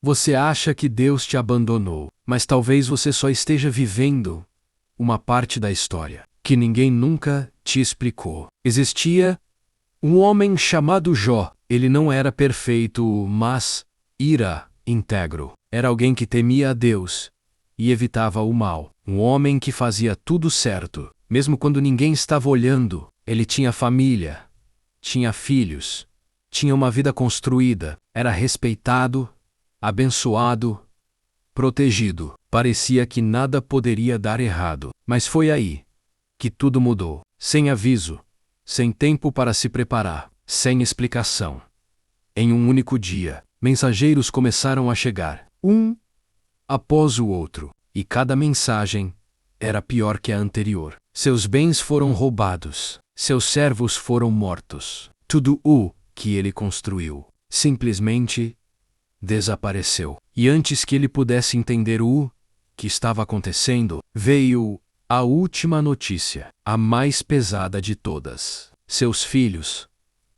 Você acha que Deus te abandonou, mas talvez você só esteja vivendo uma parte da história que ninguém nunca te explicou. Existia um homem chamado Jó. Ele não era perfeito, mas era íntegro. Era alguém que temia a Deus e evitava o mal. Um homem que fazia tudo certo, mesmo quando ninguém estava olhando. Ele tinha família, tinha filhos, tinha uma vida construída, era respeitado, abençoado, protegido. Parecia que nada poderia dar errado. Mas foi aí que tudo mudou. Sem aviso, sem tempo para se preparar, sem explicação. Em um único dia, mensageiros começaram a chegar, um após o outro, e cada mensagem era pior que a anterior. Seus bens foram roubados, seus servos foram mortos. Tudo o que ele construiu simplesmente desapareceu. E antes que ele pudesse entender o que estava acontecendo, veio a última notícia, a mais pesada de todas. Seus filhos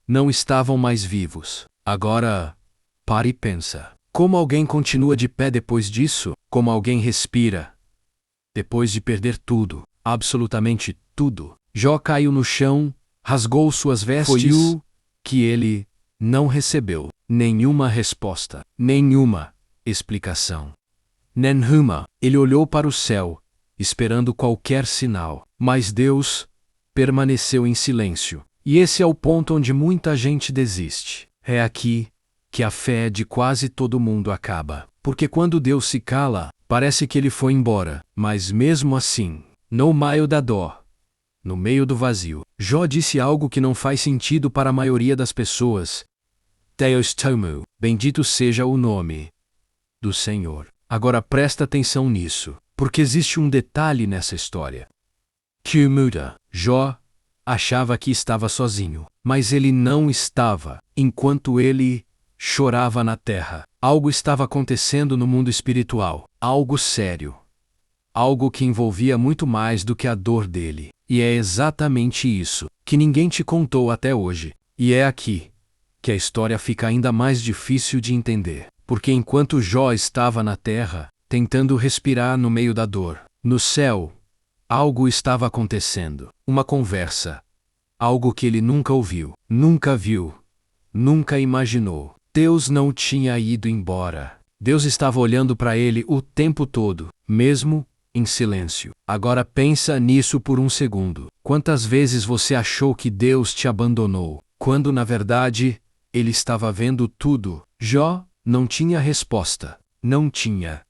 não estavam mais vivos. Agora, pare e pensa. Como alguém continua de pé depois disso? Como alguém respira depois de perder tudo, absolutamente tudo? Jó caiu no chão, rasgou suas vestes. Foi o que ele não recebeu nenhuma resposta, nenhuma explicação. Nenhuma. Ele olhou para o céu, esperando qualquer sinal, mas Deus permaneceu em silêncio. E esse é o ponto onde muita gente desiste. É aqui que a fé de quase todo mundo acaba. Porque quando Deus se cala, parece que ele foi embora. Mas mesmo assim, no meio da dor, no meio do vazio, Jó disse algo que não faz sentido para a maioria das pessoas. Deus tomo, bendito seja o nome do Senhor. Agora presta atenção nisso, porque existe um detalhe nessa história que muda. Jó achava que estava sozinho, mas ele não estava. Enquanto ele chorava na terra, algo estava acontecendo no mundo espiritual, algo sério, algo que envolvia muito mais do que a dor dele. E é exatamente isso que ninguém te contou até hoje. E é aqui que a história fica ainda mais difícil de entender. Porque enquanto Jó estava na terra, tentando respirar no meio da dor, no céu, algo estava acontecendo. Uma conversa. Algo que ele nunca ouviu, nunca viu, nunca imaginou. Deus não tinha ido embora. Deus estava olhando para ele o tempo todo, mesmo em silêncio. Agora pensa nisso por um segundo. Quantas vezes você achou que Deus te abandonou, quando na verdade ele estava vendo tudo? Jó não tinha resposta, não tinha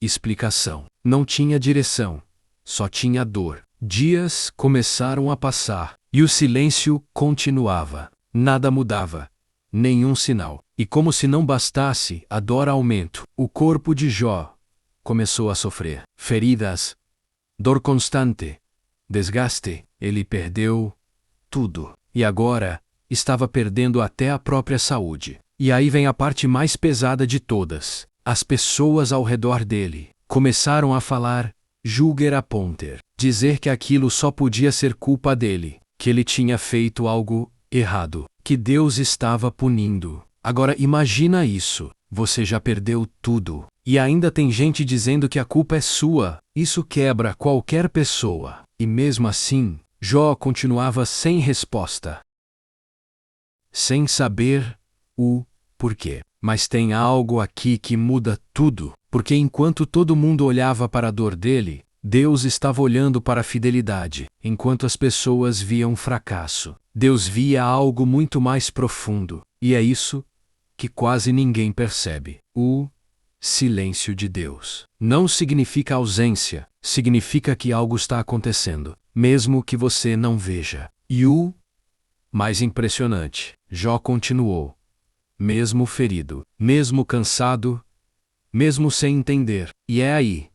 explicação, não tinha direção, só tinha dor. Dias começaram a passar e o silêncio continuava. Nada mudava, nenhum sinal. E como se não bastasse, a dor aumenta. O corpo de Jó começou a sofrer feridas, dor constante, desgaste. Ele perdeu tudo. E agora estava perdendo até a própria saúde. E aí vem a parte mais pesada de todas. As pessoas ao redor dele começaram a falar, julgar a ponter, dizer que aquilo só podia ser culpa dele, que ele tinha feito algo errado, que Deus estava punindo. Agora imagina isso, você já perdeu tudo, e ainda tem gente dizendo que a culpa é sua. Isso quebra qualquer pessoa. E mesmo assim, Jó continuava sem resposta, sem saber o porquê. Mas tem algo aqui que muda tudo, porque enquanto todo mundo olhava para a dor dele, Deus estava olhando para a fidelidade. Enquanto as pessoas viam fracasso, Deus via algo muito mais profundo. E é isso que quase ninguém percebe. O silêncio de Deus não significa ausência, significa que algo está acontecendo, mesmo que você não veja. E o mais impressionante, Jó continuou, mesmo ferido, mesmo cansado, mesmo sem entender. E é aí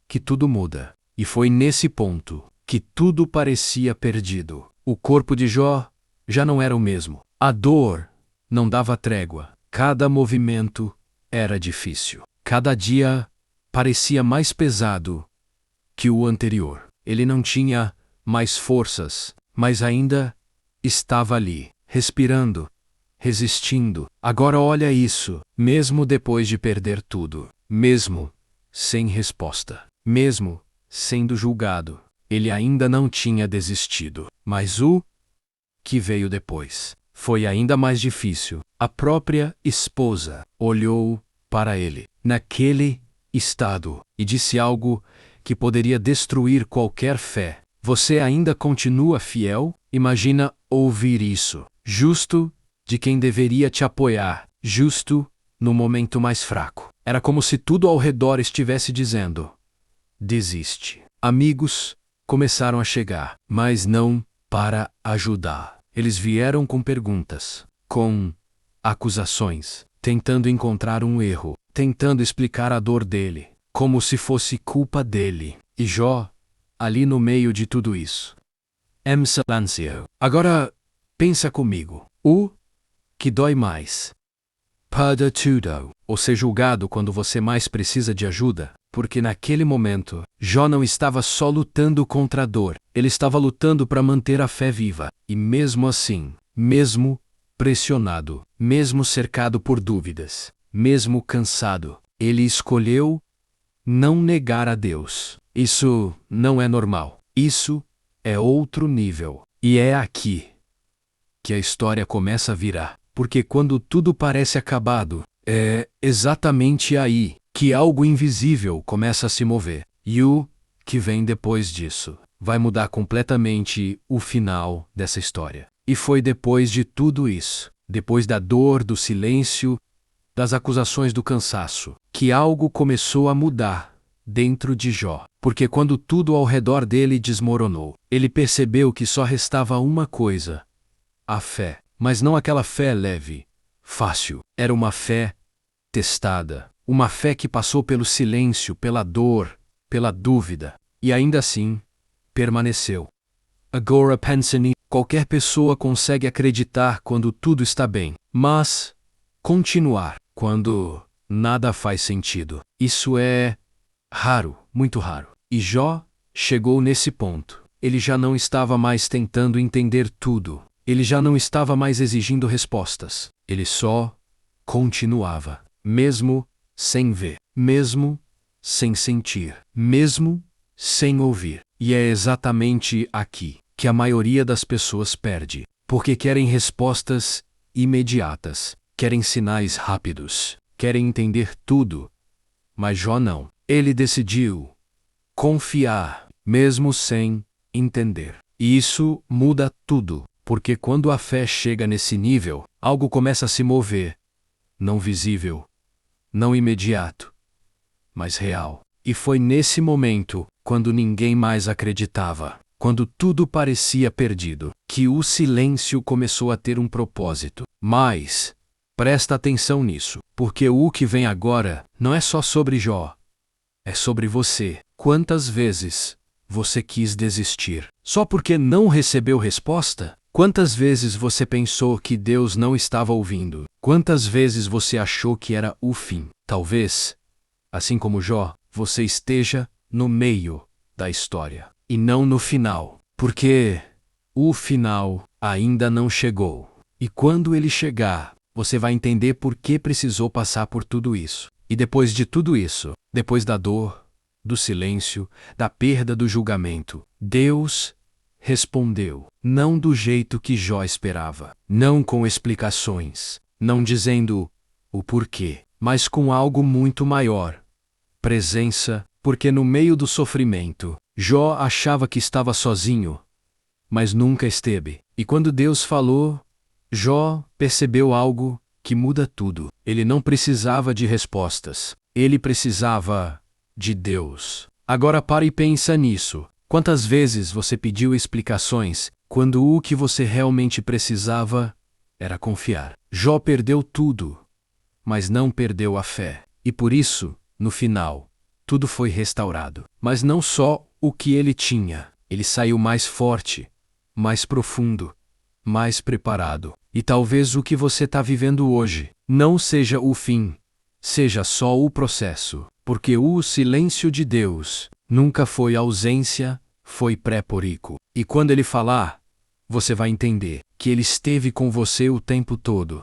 que tudo muda. E foi nesse ponto que tudo parecia perdido. O corpo de Jó já não era o mesmo. A dor não dava trégua. Cada movimento era difícil. Cada dia parecia mais pesado que o anterior. Ele não tinha mais forças, mas ainda estava ali, respirando, resistindo. Agora olha isso, mesmo depois de perder tudo, mesmo sem resposta, mesmo sendo julgado, ele ainda não tinha desistido. Mas o que veio depois foi ainda mais difícil. A própria esposa olhou para ele, naquele estado, e disse algo que poderia destruir qualquer fé. Você ainda continua fiel? Imagina ouvir isso. Justo de quem deveria te apoiar, justo no momento mais fraco. Era como se tudo ao redor estivesse dizendo: desiste. Amigos começaram a chegar, mas não para ajudar. Eles vieram com perguntas, com acusações, tentando encontrar um erro, tentando explicar a dor dele, como se fosse culpa dele. E Jó, ali no meio de tudo isso, silenciou. Agora, pensa comigo. O que dói mais? Perder tudo, ou ser julgado quando você mais precisa de ajuda? Porque naquele momento, Jó não estava só lutando contra a dor, ele estava lutando para manter a fé viva. E mesmo assim, mesmo pressionado, mesmo cercado por dúvidas, mesmo cansado, ele escolheu não negar a Deus. Isso não é normal. Isso é outro nível. E é aqui que a história começa a virar. Porque quando tudo parece acabado, é exatamente aí que algo invisível começa a se mover. E o que vem depois disso vai mudar completamente o final dessa história. E foi depois de tudo isso, depois da dor, do silêncio, das acusações, do cansaço, que algo começou a mudar dentro de Jó. Porque quando tudo ao redor dele desmoronou, ele percebeu que só restava uma coisa: a fé. Mas não aquela fé leve, fácil. Era uma fé testada. Uma fé que passou pelo silêncio, pela dor, pela dúvida. E ainda assim, permaneceu. Agora pense nisso. Qualquer pessoa consegue acreditar quando tudo está bem. Mas continuar quando nada faz sentido. Isso é raro, muito raro. E Jó chegou nesse ponto. Ele já não estava mais tentando entender tudo. Ele já não estava mais exigindo respostas. Ele só continuava, mesmo sem ver, mesmo sem sentir, mesmo sem ouvir. E é exatamente aqui que a maioria das pessoas perde, porque querem respostas imediatas, querem sinais rápidos, querem entender tudo. Mas Jó não. Ele decidiu confiar, mesmo sem entender. E isso muda tudo. Porque quando a fé chega nesse nível, algo começa a se mover. Não visível, não imediato, mas real. E foi nesse momento, quando ninguém mais acreditava, quando tudo parecia perdido, que o silêncio começou a ter um propósito. Mas, presta atenção nisso, porque o que vem agora não é só sobre Jó. É sobre você. Quantas vezes você quis desistir só porque não recebeu resposta? Quantas vezes você pensou que Deus não estava ouvindo? Quantas vezes você achou que era o fim? Talvez, assim como Jó, você esteja no meio da história e não no final, porque o final ainda não chegou. E quando ele chegar, você vai entender por que precisou passar por tudo isso. E depois de tudo isso, depois da dor, do silêncio, da perda, do julgamento, Deus respondeu, não do jeito que Jó esperava, não com explicações, não dizendo o porquê, mas com algo muito maior: presença. Porque no meio do sofrimento, Jó achava que estava sozinho, mas nunca esteve. E quando Deus falou, Jó percebeu algo que muda tudo. Ele não precisava de respostas, ele precisava de Deus. Agora pare e pensa nisso. Quantas vezes você pediu explicações quando o que você realmente precisava era confiar? Jó perdeu tudo, mas não perdeu a fé. E por isso, no final, tudo foi restaurado. Mas não só o que ele tinha. Ele saiu mais forte, mais profundo, mais preparado. E talvez o que você está vivendo hoje não seja o fim, seja só o processo. Porque o silêncio de Deus nunca foi ausência, foi pré-porico. E quando ele falar, você vai entender que ele esteve com você o tempo todo.